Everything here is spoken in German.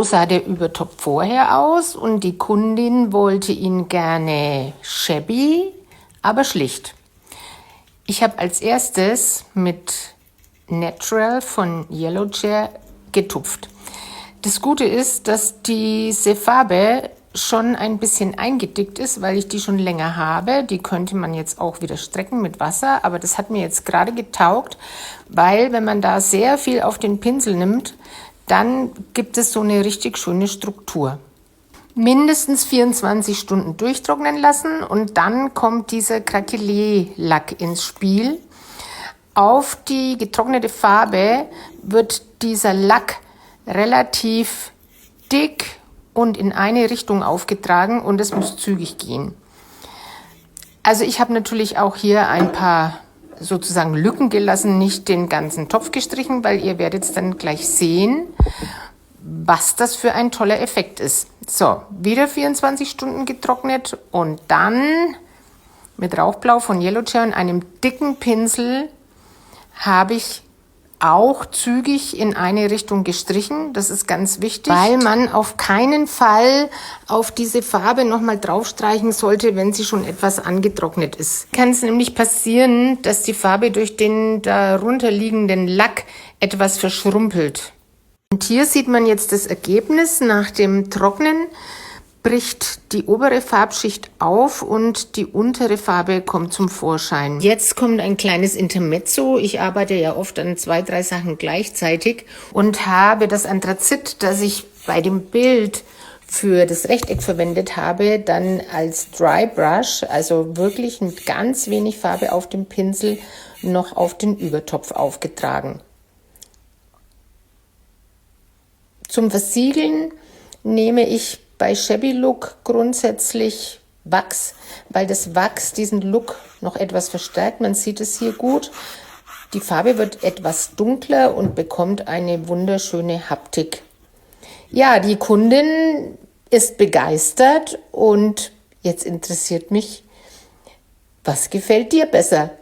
So sah der Übertopf vorher aus und die Kundin wollte ihn gerne shabby, aber schlicht. Ich habe als erstes mit Natural von Yellow Chair getupft. Das Gute ist, dass diese Farbe schon ein bisschen eingedickt ist, weil ich die schon länger habe. Die könnte man jetzt auch wieder strecken mit Wasser, aber das hat mir jetzt gerade getaugt, weil wenn man da sehr viel auf den Pinsel nimmt, dann gibt es so eine richtig schöne Struktur. Mindestens 24 Stunden durchtrocknen lassen und dann kommt dieser Craquelé-Lack ins Spiel. Auf die getrocknete Farbe wird dieser Lack relativ dick und in eine Richtung aufgetragen und es muss zügig gehen. Also ich habe natürlich auch hier ein paar sozusagen Lücken gelassen, nicht den ganzen Topf gestrichen, weil ihr werdet es dann gleich sehen, was das für ein toller Effekt ist. So, wieder 24 Stunden getrocknet und dann mit Rauchblau von Yellow Chair und einem dicken Pinsel habe ich auch zügig in eine Richtung gestrichen. Das ist ganz wichtig, weil man auf keinen Fall auf diese Farbe nochmal draufstreichen sollte, wenn sie schon etwas angetrocknet ist. Kann es nämlich passieren, dass die Farbe durch den darunter liegenden Lack etwas verschrumpelt. Und hier sieht man jetzt das Ergebnis. Nach dem Trocknen bricht die obere Farbschicht auf und die untere Farbe kommt zum Vorschein. Jetzt kommt ein kleines Intermezzo. Ich arbeite ja oft an 2, 3 Sachen gleichzeitig und habe das Anthrazit, das ich bei dem Bild für das Rechteck verwendet habe, dann als Dry Brush, also wirklich mit ganz wenig Farbe auf dem Pinsel, noch auf den Übertopf aufgetragen. Zum Versiegeln nehme ich bei Shabby Look grundsätzlich Wachs, weil das Wachs diesen Look noch etwas verstärkt. Man sieht es hier gut. Die Farbe wird etwas dunkler und bekommt eine wunderschöne Haptik. Ja, die Kundin ist begeistert und jetzt interessiert mich, was gefällt dir besser?